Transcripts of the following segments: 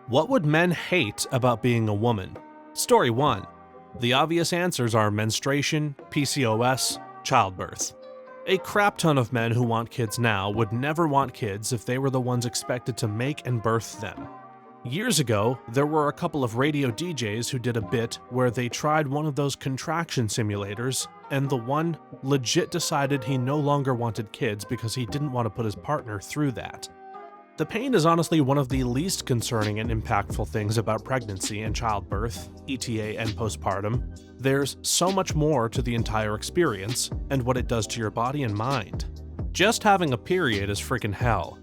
What would men hate about being a woman? Story 1. The obvious answers are menstruation, PCOS, childbirth. A crap ton of men who want kids now would never want kids if they were the ones expected to make and birth them. Years ago, there were a couple of radio DJs who did a bit where they tried one of those contraction simulators, and the one legit decided he no longer wanted kids because he didn't want to put his partner through that. The pain is honestly one of the least concerning and impactful things about pregnancy and childbirth, ETA and postpartum. There's so much more to the entire experience and what it does to your body and mind. Just having a period is freaking hell.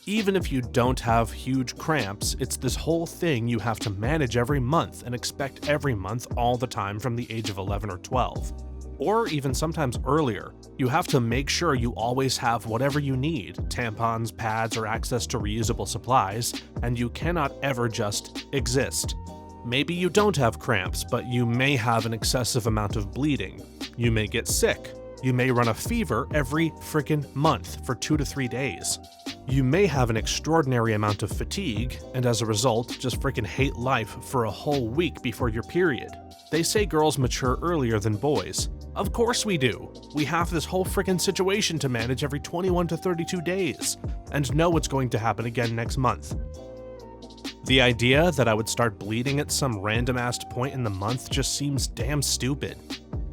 Even if you don't have huge cramps, it's this whole thing you have to manage every month and expect every month all the time from the age of 11 or 12. Or even sometimes earlier. You have to make sure you always have whatever you need, tampons, pads, or access to reusable supplies, and you cannot ever just exist. Maybe you don't have cramps, but you may have an excessive amount of bleeding. You may get sick. You may run a fever every frickin' month for 2 to 3 days. You may have an extraordinary amount of fatigue, and as a result, just frickin' hate life for a whole week before your period. They say girls mature earlier than boys. Of course we do. We have this whole frickin' situation to manage every 21 to 32 days, and know what's going to happen again next month. The idea that I would start bleeding at some random-assed point in the month just seems damn stupid.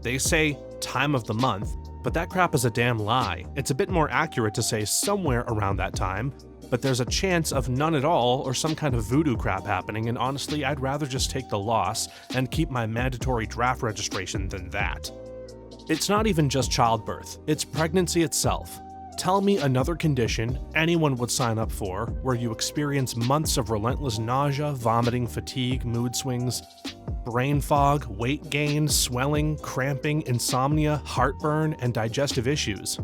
They say time of the month, but that crap is a damn lie. It's a bit more accurate to say somewhere around that time, but there's a chance of none at all or some kind of voodoo crap happening, and honestly, I'd rather just take the loss and keep my mandatory draft registration than that. It's not even just childbirth, it's pregnancy itself. Tell me another condition anyone would sign up for where you experience months of relentless nausea, vomiting, fatigue, mood swings, brain fog, weight gain, swelling, cramping, insomnia, heartburn, and digestive issues.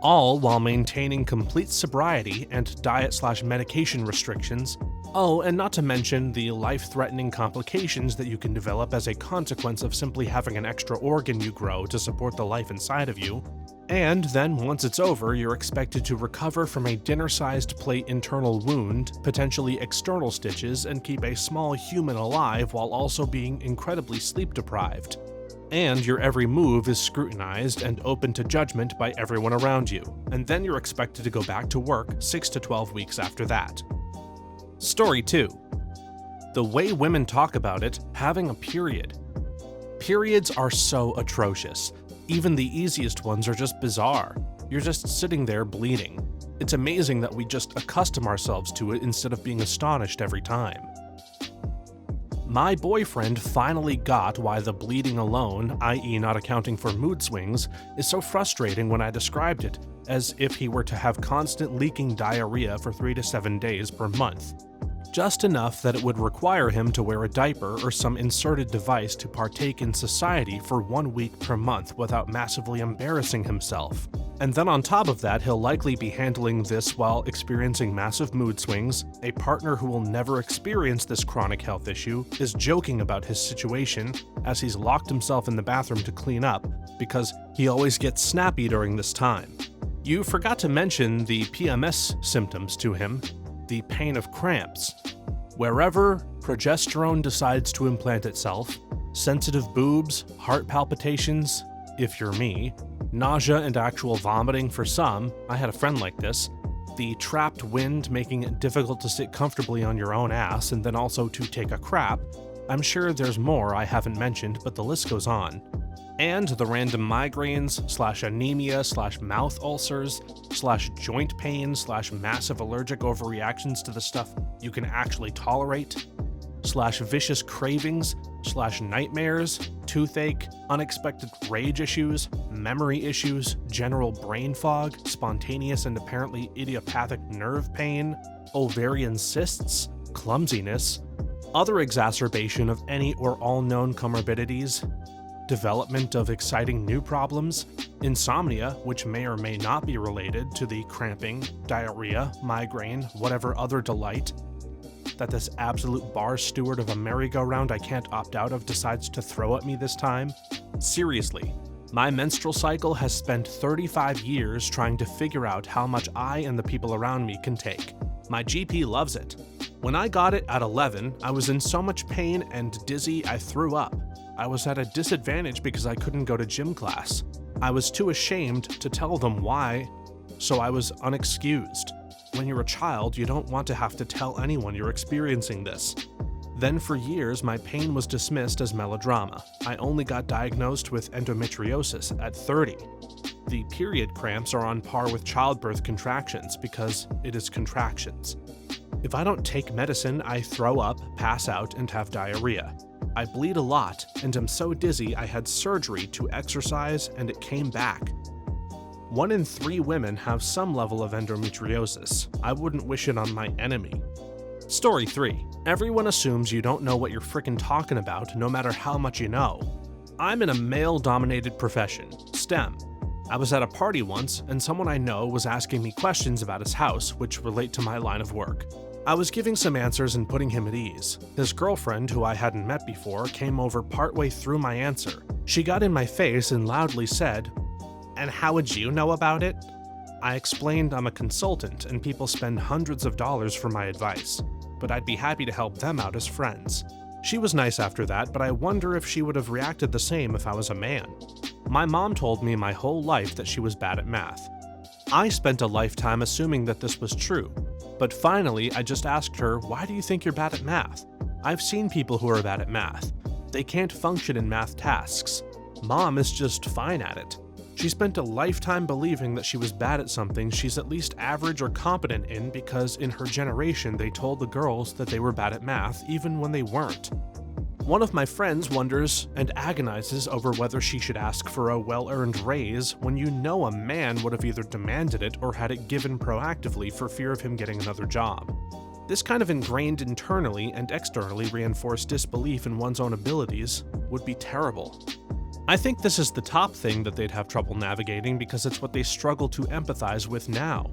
All while maintaining complete sobriety and diet/medication restrictions. Oh, and not to mention the life-threatening complications that you can develop as a consequence of simply having an extra organ you grow to support the life inside of you. And then once it's over, you're expected to recover from a dinner-sized plate internal wound, potentially external stitches, and keep a small human alive while also being incredibly sleep-deprived. And your every move is scrutinized and open to judgment by everyone around you, and then you're expected to go back to work 6 to 12 weeks after that. Story 2. The way women talk about it, having a period. Periods are so atrocious. Even the easiest ones are just bizarre. You're just sitting there bleeding. It's amazing that we just accustom ourselves to it instead of being astonished every time. My boyfriend finally got why the bleeding alone, i.e. not accounting for mood swings, is so frustrating when I described it, as if he were to have constant leaking diarrhea for 3 to 7 days per month. Just enough that it would require him to wear a diaper or some inserted device to partake in society for 1 week per month without massively embarrassing himself. And then on top of that, he'll likely be handling this while experiencing massive mood swings. A partner who will never experience this chronic health issue is joking about his situation as he's locked himself in the bathroom to clean up because he always gets snappy during this time. You forgot to mention the PMS symptoms to him, the pain of cramps. Wherever progesterone decides to implant itself, sensitive boobs, heart palpitations, if you're me, nausea and actual vomiting for some, I had a friend like this, the trapped wind making it difficult to sit comfortably on your own ass and then also to take a crap. I'm sure there's more I haven't mentioned, but the list goes on. And the random migraines/anemia/mouth ulcers/joint pain/massive allergic overreactions to the stuff you can actually tolerate/vicious cravings/nightmares, toothache, unexpected rage issues, memory issues, general brain fog, spontaneous and apparently idiopathic nerve pain, ovarian cysts, clumsiness, other exacerbation of any or all known comorbidities, development of exciting new problems, insomnia, which may or may not be related to the cramping, diarrhea, migraine, whatever other delight that this absolute bar steward of a merry-go-round I can't opt out of decides to throw at me this time. Seriously, my menstrual cycle has spent 35 years trying to figure out how much I and the people around me can take. My GP loves it. When I got it at 11, I was in so much pain and dizzy I threw up. I was at a disadvantage because I couldn't go to gym class. I was too ashamed to tell them why, so I was unexcused. When you're a child, you don't want to have to tell anyone you're experiencing this. Then for years, my pain was dismissed as melodrama. I only got diagnosed with endometriosis at 30. The period cramps are on par with childbirth contractions because it is contractions. If I don't take medicine, I throw up, pass out, and have diarrhea. I bleed a lot and am so dizzy I had surgery to exercise and it came back. 1 in 3 women have some level of endometriosis. I wouldn't wish it on my enemy. Story 3. Everyone assumes you don't know what you're frickin' talking about, no matter how much you know. I'm in a male-dominated profession, STEM. I was at a party once, and someone I know was asking me questions about his house, which relate to my line of work. I was giving some answers and putting him at ease. His girlfriend, who I hadn't met before, came over partway through my answer. She got in my face and loudly said, "And how would you know about it?" I explained I'm a consultant and people spend hundreds of dollars for my advice, but I'd be happy to help them out as friends. She was nice after that, but I wonder if she would have reacted the same if I was a man. My mom told me my whole life that she was bad at math. I spent a lifetime assuming that this was true, but finally I just asked her, "Why do you think you're bad at math?" I've seen people who are bad at math. They can't function in math tasks. Mom is just fine at it. She spent a lifetime believing that she was bad at something she's at least average or competent in because in her generation they told the girls that they were bad at math even when they weren't. One of my friends wonders and agonizes over whether she should ask for a well-earned raise when you know a man would have either demanded it or had it given proactively for fear of him getting another job. This kind of ingrained internally and externally reinforced disbelief in one's own abilities would be terrible. I think this is the top thing that they'd have trouble navigating because it's what they struggle to empathize with now.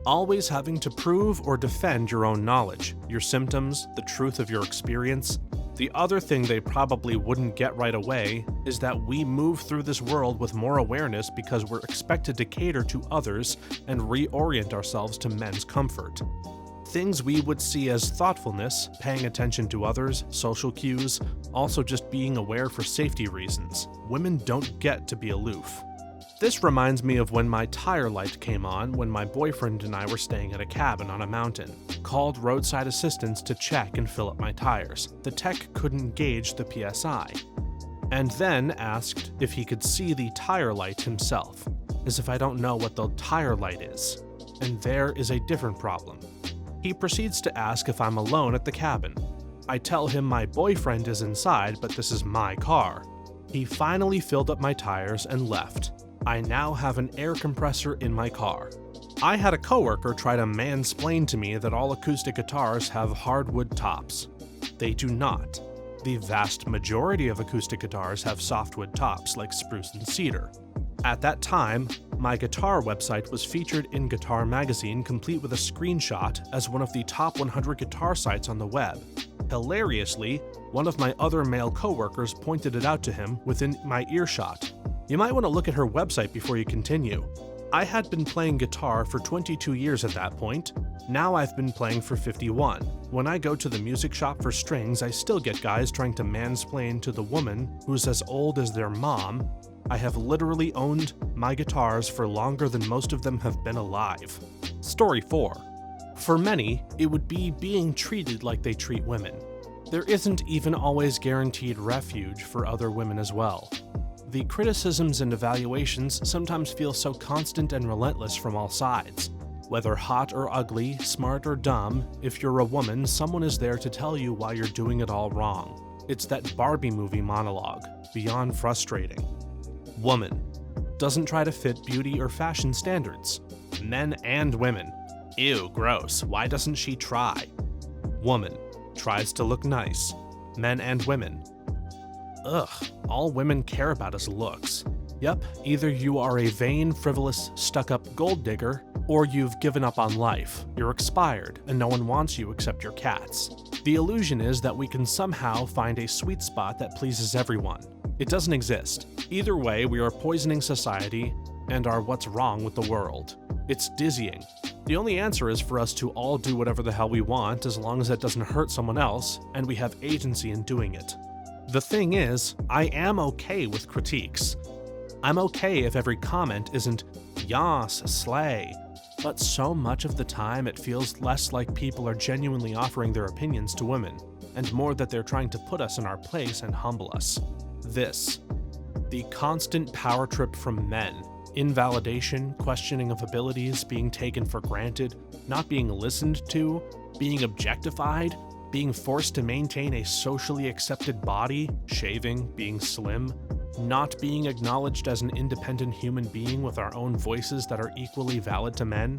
Always having to prove or defend your own knowledge, your symptoms, the truth of your experience. The other thing they probably wouldn't get right away is that we move through this world with more awareness because we're expected to cater to others and reorient ourselves to men's comfort. Things we would see as thoughtfulness, paying attention to others, social cues, also just being aware for safety reasons. Women don't get to be aloof. This reminds me of when my tire light came on when my boyfriend and I were staying at a cabin on a mountain. Called roadside assistance to check and fill up my tires. The tech couldn't gauge the PSI. And then asked if he could see the tire light himself, as if I don't know what the tire light is. And there is a different problem. He proceeds to ask if I'm alone at the cabin. I tell him my boyfriend is inside, but this is my car. He finally filled up my tires and left. I now have an air compressor in my car. I had a coworker try to mansplain to me that all acoustic guitars have hardwood tops. They do not. The vast majority of acoustic guitars have softwood tops like spruce and cedar. At that time, my guitar website was featured in Guitar Magazine complete with a screenshot as one of the top 100 guitar sites on the web. Hilariously, one of my other male coworkers pointed it out to him within my earshot. You might want to look at her website before you continue. I had been playing guitar for 22 years at that point. Now I've been playing for 51. When I go to the music shop for strings, I still get guys trying to mansplain to the woman who's as old as their mom. I have literally owned my guitars for longer than most of them have been alive. Story 4. For many, it would be being treated like they treat women. There isn't even always guaranteed refuge for other women as well. The criticisms and evaluations sometimes feel so constant and relentless from all sides. Whether hot or ugly, smart or dumb, if you're a woman, someone is there to tell you why you're doing it all wrong. It's that Barbie movie monologue, beyond frustrating. Woman. Doesn't try to fit beauty or fashion standards. Men and women. Ew, gross. Why doesn't she try? Woman. Tries to look nice. Men and women. Ugh, all women care about is looks. Yep, either you are a vain, frivolous, stuck-up gold digger, or you've given up on life. You're expired, and no one wants you except your cats. The illusion is that we can somehow find a sweet spot that pleases everyone. It doesn't exist. Either way, we are poisoning society and are what's wrong with the world. It's dizzying. The only answer is for us to all do whatever the hell we want as long as it doesn't hurt someone else and we have agency in doing it. The thing is, I am okay with critiques. I'm okay if every comment isn't, "Yas, slay," but so much of the time it feels less like people are genuinely offering their opinions to women, and more that they're trying to put us in our place and humble us. The constant power trip from men, invalidation, questioning of abilities, being taken for granted, not being listened to, being objectified, being forced to maintain a socially accepted body, shaving, being slim, not being acknowledged as an independent human being with our own voices that are equally valid to men.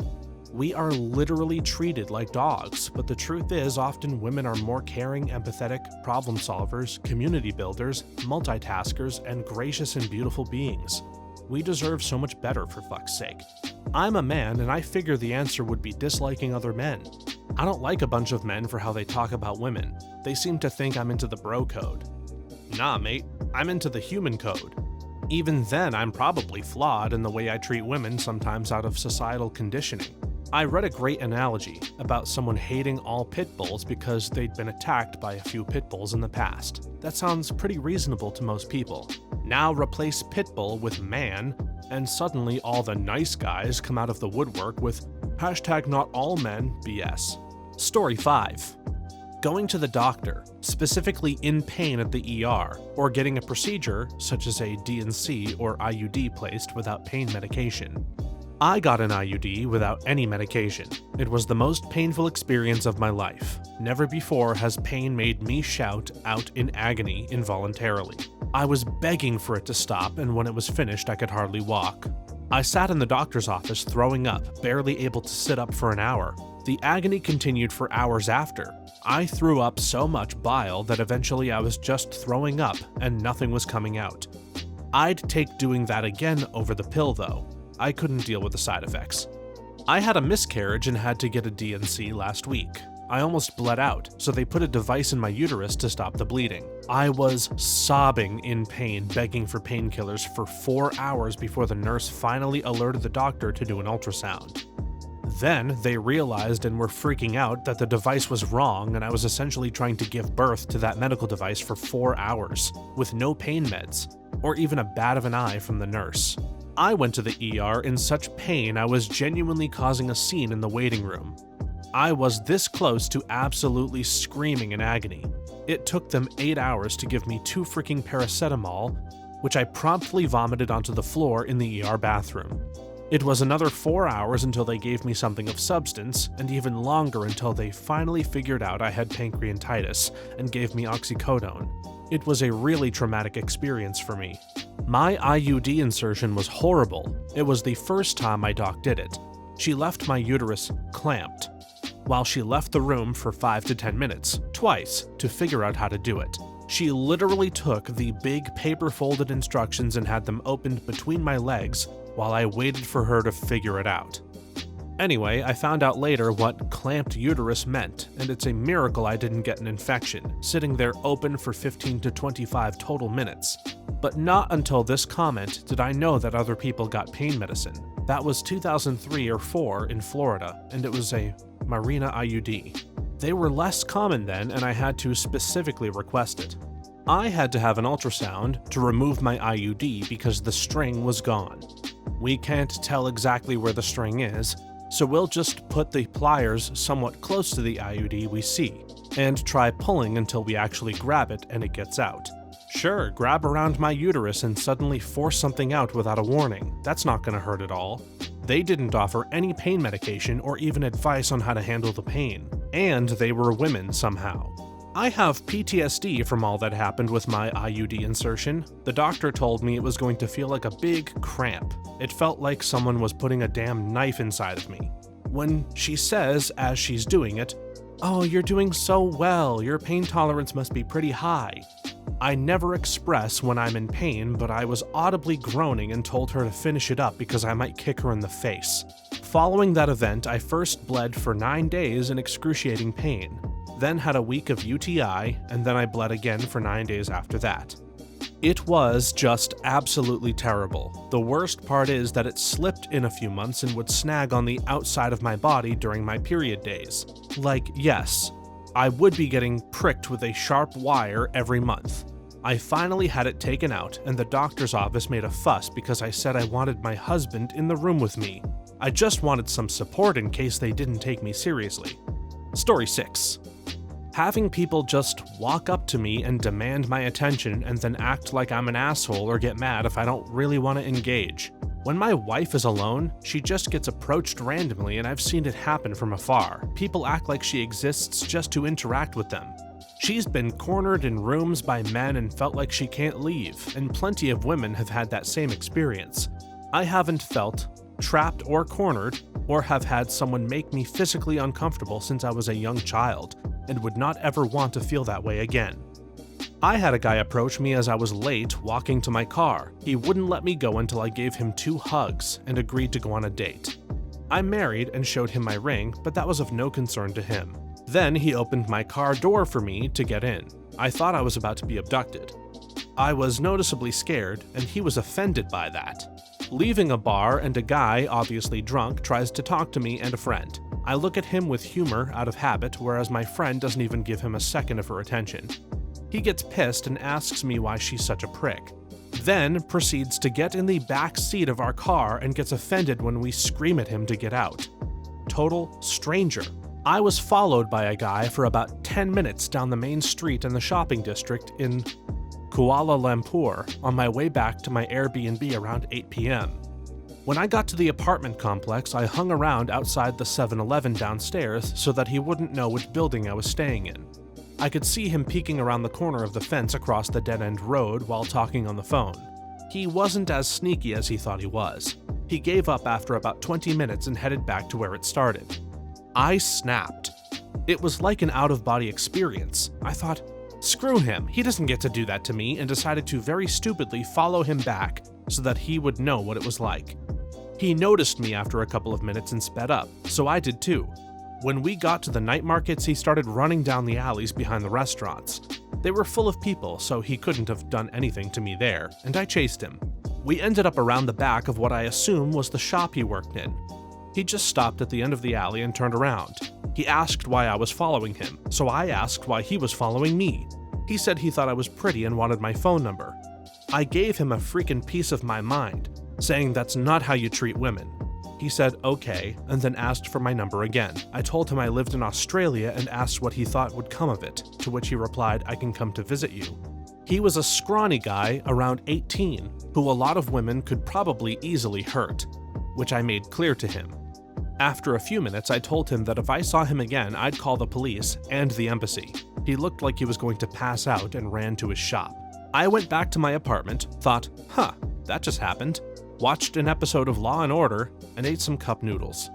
We are literally treated like dogs, but the truth is often women are more caring, empathetic, problem solvers, community builders, multitaskers, and gracious and beautiful beings. We deserve so much better, for fuck's sake. I'm a man, and I figure the answer would be disliking other men. I don't like a bunch of men for how they talk about women. They seem to think I'm into the bro code. Nah, mate, I'm into the human code. Even then, I'm probably flawed in the way I treat women, sometimes out of societal conditioning. I read a great analogy about someone hating all pit bulls because they'd been attacked by a few pit bulls in the past. That sounds pretty reasonable to most people. Now replace pit bull with man, and suddenly all the nice guys come out of the woodwork with #NotAllMen BS. Story 5. Going to the doctor, specifically in pain at the ER, or getting a procedure, such as a D&C or IUD placed without pain medication. I got an IUD without any medication. It was the most painful experience of my life. Never before has pain made me shout out in agony involuntarily. I was begging for it to stop, and when it was finished, I could hardly walk. I sat in the doctor's office throwing up, barely able to sit up for an hour. The agony continued for hours after. I threw up so much bile that eventually I was just throwing up and nothing was coming out. I'd take doing that again over the pill though. I couldn't deal with the side effects. I had a miscarriage and had to get a D&C last week. I almost bled out, so they put a device in my uterus to stop the bleeding. I was sobbing in pain, begging for painkillers for 4 hours before the nurse finally alerted the doctor to do an ultrasound. Then they realized and were freaking out that the device was wrong and I was essentially trying to give birth to that medical device for 4 hours, with no pain meds, or even a bat of an eye from the nurse. I went to the ER in such pain I was genuinely causing a scene in the waiting room. I was this close to absolutely screaming in agony. It took them 8 hours to give me 2 freaking paracetamol, which I promptly vomited onto the floor in the ER bathroom. It was another 4 hours until they gave me something of substance, and even longer until they finally figured out I had pancreatitis and gave me oxycodone. It was a really traumatic experience for me. My IUD insertion was horrible. It was the first time my doc did it. She left my uterus clamped, while she left the room for 5 to 10 minutes, twice, to figure out how to do it. She literally took the big paper-folded instructions and had them opened between my legs while I waited for her to figure it out. Anyway, I found out later what clamped uterus meant, and it's a miracle I didn't get an infection, sitting there open for 15 to 25 total minutes. But not until this comment did I know that other people got pain medicine. That was 2003 or 4 in Florida, and it was a Mirena IUD. They were less common then, and I had to specifically request it. I had to have an ultrasound to remove my IUD because the string was gone. We can't tell exactly where the string is, so we'll just put the pliers somewhat close to the IUD we see, and try pulling until we actually grab it and it gets out. Sure, grab around my uterus and suddenly force something out without a warning. That's not gonna hurt at all. They didn't offer any pain medication or even advice on how to handle the pain. And they were women somehow. I have PTSD from all that happened with my IUD insertion. The doctor told me it was going to feel like a big cramp. It felt like someone was putting a damn knife inside of me. When she says, as she's doing it, "Oh, you're doing so well, your pain tolerance must be pretty high." I never express when I'm in pain, but I was audibly groaning and told her to finish it up because I might kick her in the face. Following that event, I first bled for 9 days in excruciating pain, then had a week of UTI, and then I bled again for 9 days after that. It was just absolutely terrible. The worst part is that it slipped in a few months and would snag on the outside of my body during my period days. Like, yes, I would be getting pricked with a sharp wire every month. I finally had it taken out, and the doctor's office made a fuss because I said I wanted my husband in the room with me. I just wanted some support in case they didn't take me seriously. Story 6. Having people just walk up to me and demand my attention and then act like I'm an asshole or get mad if I don't really want to engage. When my wife is alone, she just gets approached randomly, and I've seen it happen from afar. People act like she exists just to interact with them. She's been cornered in rooms by men and felt like she can't leave, and plenty of women have had that same experience. I haven't felt trapped or cornered, or have had someone make me physically uncomfortable since I was a young child, and would not ever want to feel that way again. I had a guy approach me as I was late walking to my car. He wouldn't let me go until I gave him 2 hugs and agreed to go on a date. I'm married and showed him my ring, but that was of no concern to him. Then he opened my car door for me to get in. I thought I was about to be abducted. I was noticeably scared, and he was offended by that. Leaving a bar, and a guy, obviously drunk, tries to talk to me and a friend. I look at him with humor out of habit, whereas my friend doesn't even give him a second of her attention. He gets pissed and asks me why she's such a prick. Then proceeds to get in the back seat of our car and gets offended when we scream at him to get out. Total stranger. I was followed by a guy for about 10 minutes down the main street in the shopping district in Kuala Lumpur on my way back to my Airbnb around 8 p.m. When I got to the apartment complex, I hung around outside the 7-Eleven downstairs so that he wouldn't know which building I was staying in. I could see him peeking around the corner of the fence across the dead-end road while talking on the phone. He wasn't as sneaky as he thought he was. He gave up after about 20 minutes and headed back to where it started. I snapped. It was like an out-of-body experience. I thought, screw him, he doesn't get to do that to me, and decided to very stupidly follow him back so that he would know what it was like. He noticed me after a couple of minutes and sped up, so I did too. When we got to the night markets, he started running down the alleys behind the restaurants. They were full of people, so he couldn't have done anything to me there, and I chased him. We ended up around the back of what I assume was the shop he worked in. He just stopped at the end of the alley and turned around. He asked why I was following him, so I asked why he was following me. He said he thought I was pretty and wanted my phone number. I gave him a freaking piece of my mind, saying that's not how you treat women. He said okay, and then asked for my number again. I told him I lived in Australia and asked what he thought would come of it, to which he replied, I can come to visit you. He was a scrawny guy around 18, who a lot of women could probably easily hurt, which I made clear to him. After a few minutes, I told him that if I saw him again, I'd call the police and the embassy. He looked like he was going to pass out and ran to his shop. I went back to my apartment, thought, that just happened, watched an episode of Law & Order, and ate some cup noodles.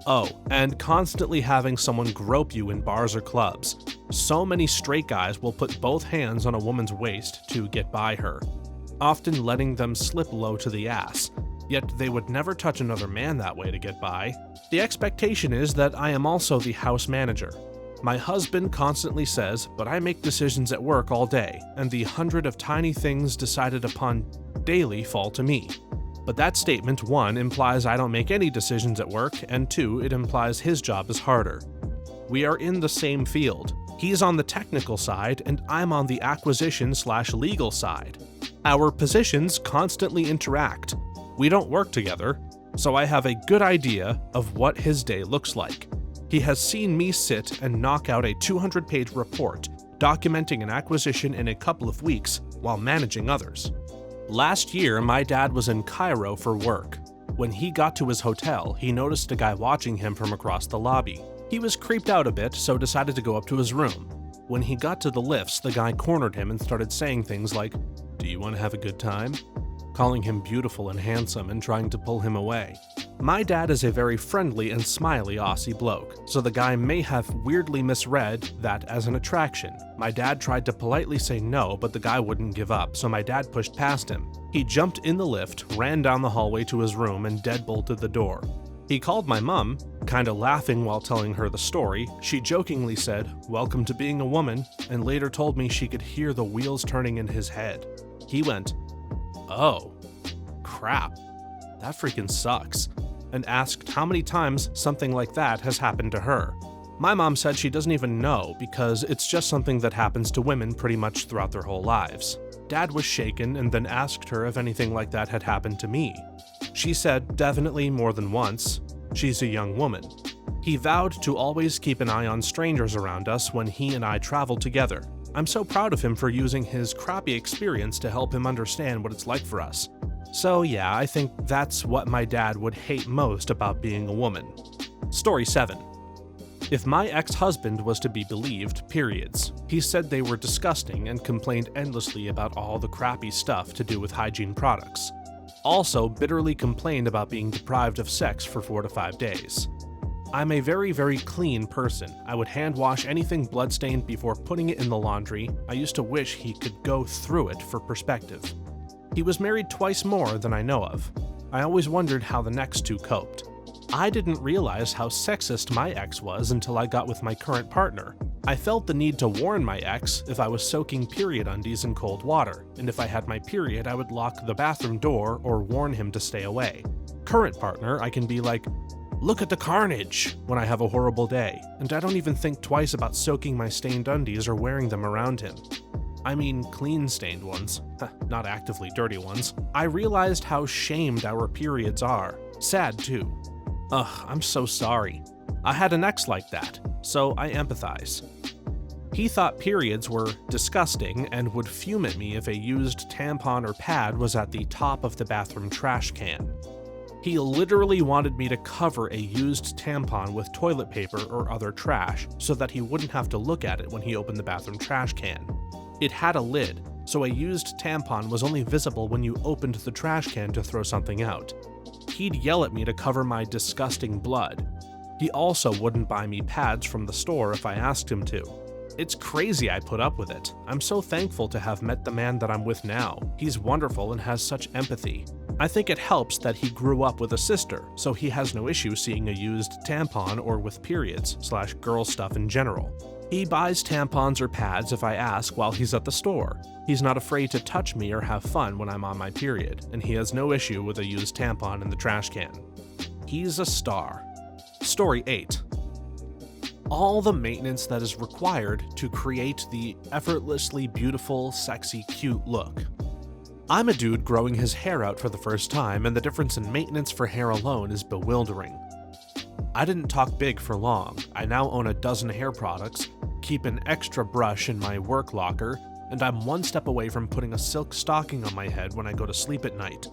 Oh, and constantly having someone grope you in bars or clubs. So many straight guys will put both hands on a woman's waist to get by her, often letting them slip low to the ass, yet they would never touch another man that way to get by. The expectation is that I am also the house manager. My husband constantly says, but I make decisions at work all day, and the 100 of tiny things decided upon daily fall to me. But that statement, 1, implies I don't make any decisions at work, and 2, it implies his job is harder. We are in the same field. He's on the technical side, and I'm on the acquisition/legal side. Our positions constantly interact. We don't work together, so I have a good idea of what his day looks like. He has seen me sit and knock out a 200-page report documenting an acquisition in a couple of weeks while managing others. Last year, my dad was in Cairo for work. When he got to his hotel, he noticed a guy watching him from across the lobby. He was creeped out a bit, so decided to go up to his room. When he got to the lifts, the guy cornered him and started saying things like, "Do you want to have a good time?" calling him beautiful and handsome and trying to pull him away. My dad is a very friendly and smiley Aussie bloke, so the guy may have weirdly misread that as an attraction. My dad tried to politely say no, but the guy wouldn't give up, so my dad pushed past him. He jumped in the lift, ran down the hallway to his room, and deadbolted the door. He called my mom, kinda laughing while telling her the story. She jokingly said, "Welcome to being a woman," and later told me she could hear the wheels turning in his head. He went, "Oh, crap, that freaking sucks," and asked how many times something like that has happened to her. My mom said she doesn't even know because it's just something that happens to women pretty much throughout their whole lives. Dad was shaken and then asked her if anything like that had happened to me. She said definitely more than once. She's a young woman. He vowed to always keep an eye on strangers around us when he and I traveled together. I'm so proud of him for using his crappy experience to help him understand what it's like for us. So yeah, I think that's what my dad would hate most about being a woman. Story 7. If my ex-husband was to be believed, periods. He said they were disgusting and complained endlessly about all the crappy stuff to do with hygiene products. Also bitterly complained about being deprived of sex for 4 to 5 days. I'm a very, very clean person. I would hand wash anything bloodstained before putting it in the laundry. I used to wish he could go through it for perspective. He was married twice more than I know of. I always wondered how the next two coped. I didn't realize how sexist my ex was until I got with my current partner. I felt the need to warn my ex if I was soaking period undies in cold water, and if I had my period I would lock the bathroom door or warn him to stay away. Current partner, I can be like, "Look at the carnage," when I have a horrible day, and I don't even think twice about soaking my stained undies or wearing them around him. I mean clean stained ones, not actively dirty ones. I realized how shamed our periods are. Sad too. Ugh, I'm so sorry. I had an ex like that, so I empathize. He thought periods were disgusting and would fume at me if a used tampon or pad was at the top of the bathroom trash can. He literally wanted me to cover a used tampon with toilet paper or other trash so that he wouldn't have to look at it when he opened the bathroom trash can. It had a lid, so a used tampon was only visible when you opened the trash can to throw something out. He'd yell at me to cover my disgusting blood. He also wouldn't buy me pads from the store if I asked him to. It's crazy I put up with it. I'm so thankful to have met the man that I'm with now. He's wonderful and has such empathy. I think it helps that he grew up with a sister, so he has no issue seeing a used tampon or with periods/girl stuff in general. He buys tampons or pads if I ask while he's at the store. He's not afraid to touch me or have fun when I'm on my period, and he has no issue with a used tampon in the trash can. He's a star. Story 8. All the maintenance that is required to create the effortlessly beautiful, sexy, cute look. I'm a dude growing his hair out for the first time, and the difference in maintenance for hair alone is bewildering. I didn't talk big for long. I now own a dozen hair products, keep an extra brush in my work locker, and I'm one step away from putting a silk stocking on my head when I go to sleep at night.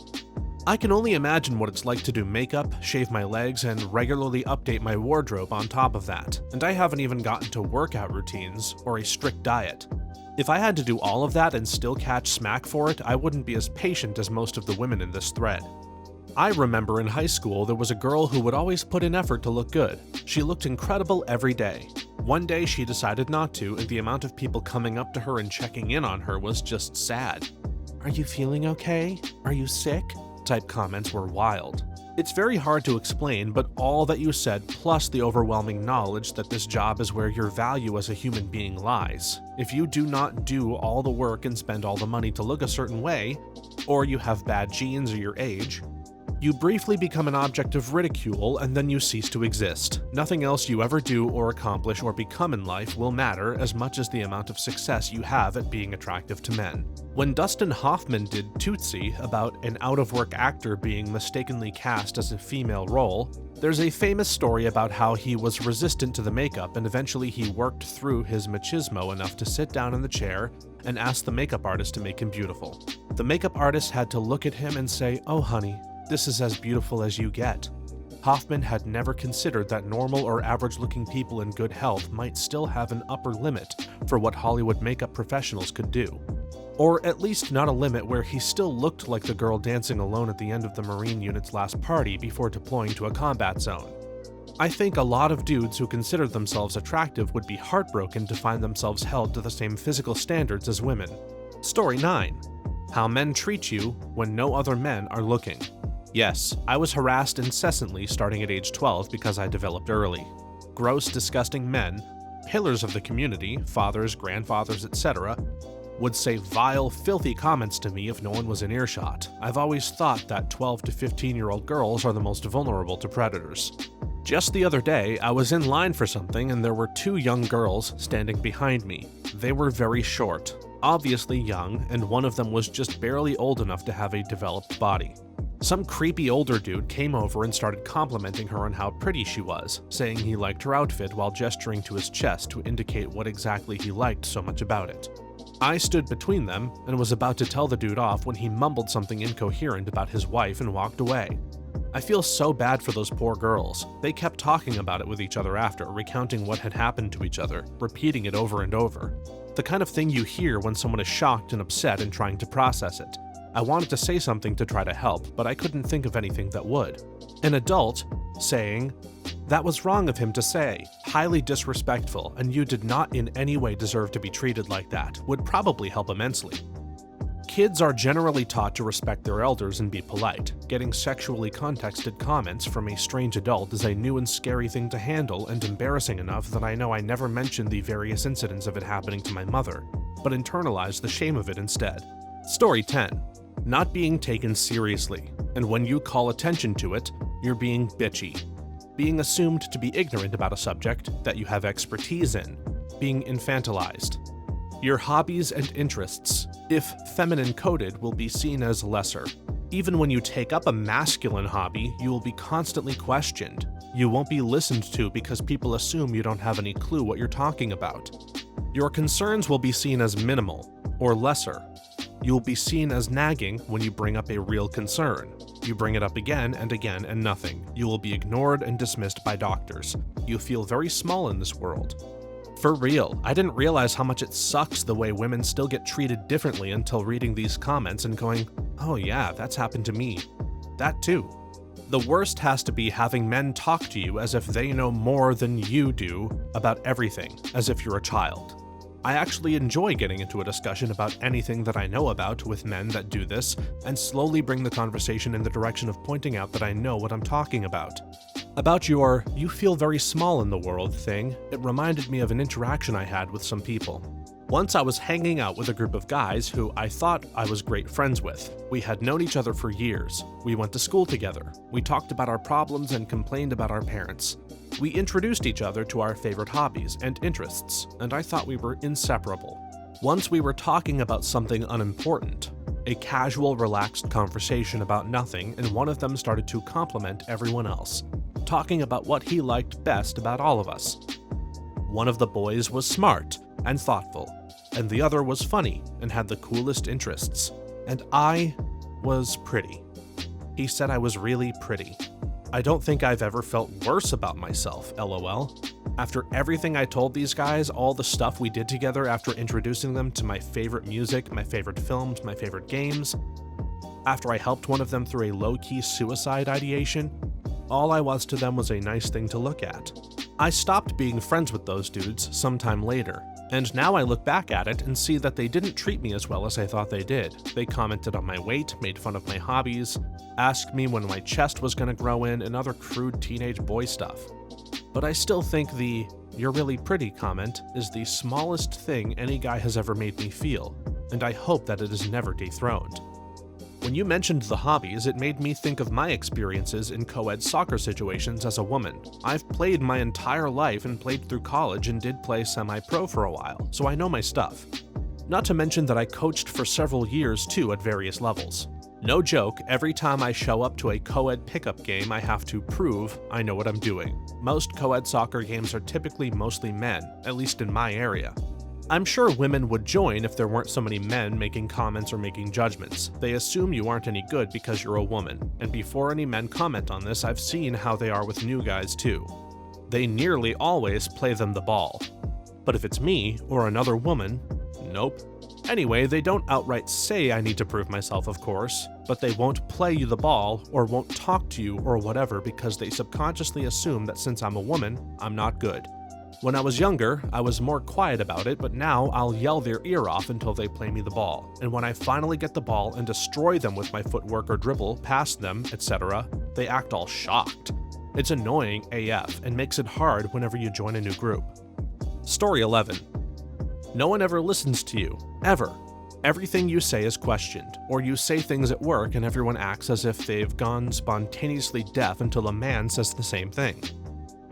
I can only imagine what it's like to do makeup, shave my legs, and regularly update my wardrobe on top of that, and I haven't even gotten to workout routines or a strict diet. If I had to do all of that and still catch smack for it, I wouldn't be as patient as most of the women in this thread. I remember in high school there was a girl who would always put in effort to look good. She looked incredible every day. One day she decided not to, and the amount of people coming up to her and checking in on her was just sad. "Are you feeling okay? Are you sick?" type comments were wild. It's very hard to explain, but all that you said plus the overwhelming knowledge that this job is where your value as a human being lies. If you do not do all the work and spend all the money to look a certain way, or you have bad genes or your age, you briefly become an object of ridicule and then you cease to exist. Nothing else you ever do or accomplish or become in life will matter as much as the amount of success you have at being attractive to men. When Dustin Hoffman did Tootsie about an out-of-work actor being mistakenly cast as a female role, there's a famous story about how he was resistant to the makeup and eventually he worked through his machismo enough to sit down in the chair and ask the makeup artist to make him beautiful. The makeup artist had to look at him and say, "Oh honey, this is as beautiful as you get." Hoffman had never considered that normal or average-looking people in good health might still have an upper limit for what Hollywood makeup professionals could do. Or at least not a limit where he still looked like the girl dancing alone at the end of the Marine unit's last party before deploying to a combat zone. I think a lot of dudes who consider themselves attractive would be heartbroken to find themselves held to the same physical standards as women. Story 9. How men treat you when no other men are looking. Yes, I was harassed incessantly starting at age 12 because I developed early. Gross, disgusting men, pillars of the community, fathers, grandfathers, etc., would say vile, filthy comments to me if no one was in earshot. I've always thought that 12 to 15-year-old girls are the most vulnerable to predators. Just the other day, I was in line for something and there were two young girls standing behind me. They were very short, obviously young, and one of them was just barely old enough to have a developed body. Some creepy older dude came over and started complimenting her on how pretty she was, saying he liked her outfit while gesturing to his chest to indicate what exactly he liked so much about it. I stood between them and was about to tell the dude off when he mumbled something incoherent about his wife and walked away. I feel so bad for those poor girls. They kept talking about it with each other after, recounting what had happened to each other, repeating it over and over. The kind of thing you hear when someone is shocked and upset and trying to process it. I wanted to say something to try to help, but I couldn't think of anything that would. An adult saying, "That was wrong of him to say, highly disrespectful, and you did not in any way deserve to be treated like that," would probably help immensely. Kids are generally taught to respect their elders and be polite. Getting sexually contexted comments from a strange adult is a new and scary thing to handle, and embarrassing enough that I know I never mentioned the various incidents of it happening to my mother, but internalized the shame of it instead. Story 10. Not being taken seriously, and when you call attention to it, you're being bitchy. Being assumed to be ignorant about a subject that you have expertise in. Being infantilized. Your hobbies and interests, if feminine coded, will be seen as lesser. Even when you take up a masculine hobby, you will be constantly questioned. You won't be listened to because people assume you don't have any clue what you're talking about. Your concerns will be seen as minimal or lesser. You'll be seen as nagging when you bring up a real concern. You bring it up again and nothing. You will be ignored and dismissed by doctors. You feel very small in this world. For real, I didn't realize how much it sucks the way women still get treated differently until reading these comments and going, "Oh yeah, that's happened to me. That too." The worst has to be having men talk to you as if they know more than you do about everything, as if you're a child. I actually enjoy getting into a discussion about anything that I know about with men that do this, and slowly bring the conversation in the direction of pointing out that I know what I'm talking about. About your "you feel very small in the world" thing, it reminded me of an interaction I had with some people. Once I was hanging out with a group of guys who I thought I was great friends with. We had known each other for years. We went to school together. We talked about our problems and complained about our parents. We introduced each other to our favorite hobbies and interests, and I thought we were inseparable. Once we were talking about something unimportant, a casual, relaxed conversation about nothing, and one of them started to compliment everyone else, talking about what he liked best about all of us. One of the boys was smart and thoughtful, and the other was funny and had the coolest interests, and I was pretty. He said I was really pretty. I don't think I've ever felt worse about myself, lol. After everything I told these guys, all the stuff we did together after introducing them to my favorite music, my favorite films, my favorite games, after I helped one of them through a low-key suicide ideation, all I was to them was a nice thing to look at. I stopped being friends with those dudes sometime later, and now I look back at it and see that they didn't treat me as well as I thought they did. They commented on my weight, made fun of my hobbies, asked me when my chest was gonna grow in, and other crude teenage boy stuff. But I still think the "you're really pretty" comment is the smallest thing any guy has ever made me feel, and I hope that it is never dethroned. When you mentioned the hobbies, it made me think of my experiences in co-ed soccer situations as a woman. I've played my entire life and played through college and did play semi-pro for a while, so I know my stuff. Not to mention that I coached for several years too at various levels. No joke, every time I show up to a co-ed pickup game, I have to prove I know what I'm doing. Most co-ed soccer games are typically mostly men, at least in my area. I'm sure women would join if there weren't so many men making comments or making judgments. They assume you aren't any good because you're a woman, and before any men comment on this, I've seen how they are with new guys too. They nearly always play them the ball. But if it's me or another woman, nope. Anyway, they don't outright say I need to prove myself, of course, but they won't play you the ball or won't talk to you or whatever because they subconsciously assume that since I'm a woman, I'm not good. When I was younger, I was more quiet about it, but now I'll yell their ear off until they play me the ball, and when I finally get the ball and destroy them with my footwork or dribble past them, etc., they act all shocked. It's annoying AF and makes it hard whenever you join a new group. Story 11. No one ever listens to you, ever. Everything you say is questioned, or you say things at work and everyone acts as if they've gone spontaneously deaf until a man says the same thing.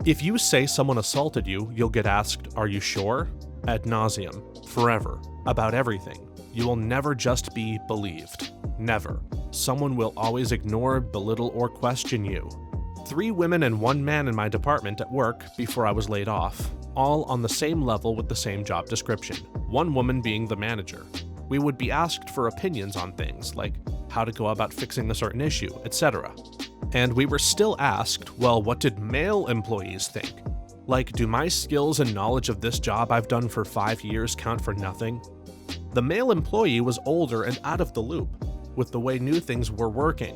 If you say someone assaulted you, you'll get asked, "Are you sure?" ad nauseum, forever, about everything. You will never just be believed. Never. Someone will always ignore, belittle, or question you. 3 women and 1 man in my department at work before I was laid off, all on the same level with the same job description, 1 woman being the manager. We would be asked for opinions on things, like how to go about fixing a certain issue, etc. And we were still asked, well, what did male employees think? Like, do my skills and knowledge of this job I've done for 5 years count for nothing? The male employee was older and out of the loop with the way new things were working.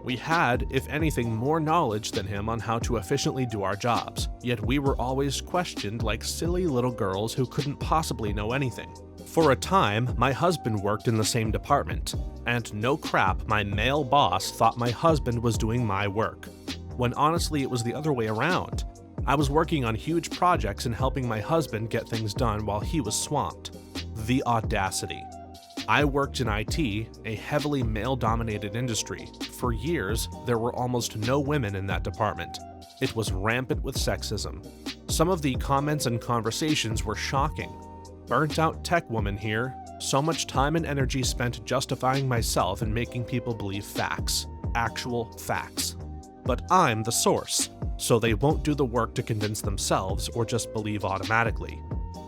We had, if anything, more knowledge than him on how to efficiently do our jobs, yet we were always questioned like silly little girls who couldn't possibly know anything. For a time, my husband worked in the same department, and no crap, my male boss thought my husband was doing my work, when honestly it was the other way around. I was working on huge projects and helping my husband get things done while he was swamped. The audacity. I worked in IT, a heavily male-dominated industry. For years, there were almost no women in that department. It was rampant with sexism. Some of the comments and conversations were shocking. Burnt-out tech woman here, so much time and energy spent justifying myself and making people believe facts. Actual facts. But I'm the source, so they won't do the work to convince themselves or just believe automatically.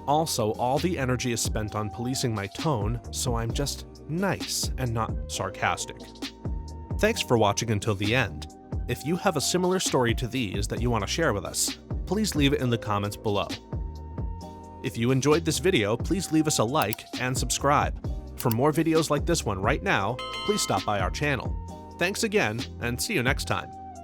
Also, all the energy is spent on policing my tone, so I'm just nice and not sarcastic. Thanks for watching until the end. If you have a similar story to these that you want to share with us, please leave it in the comments below. If you enjoyed this video, please leave us a like and subscribe. For more videos like this one right now, please stop by our channel. Thanks again, and see you next time.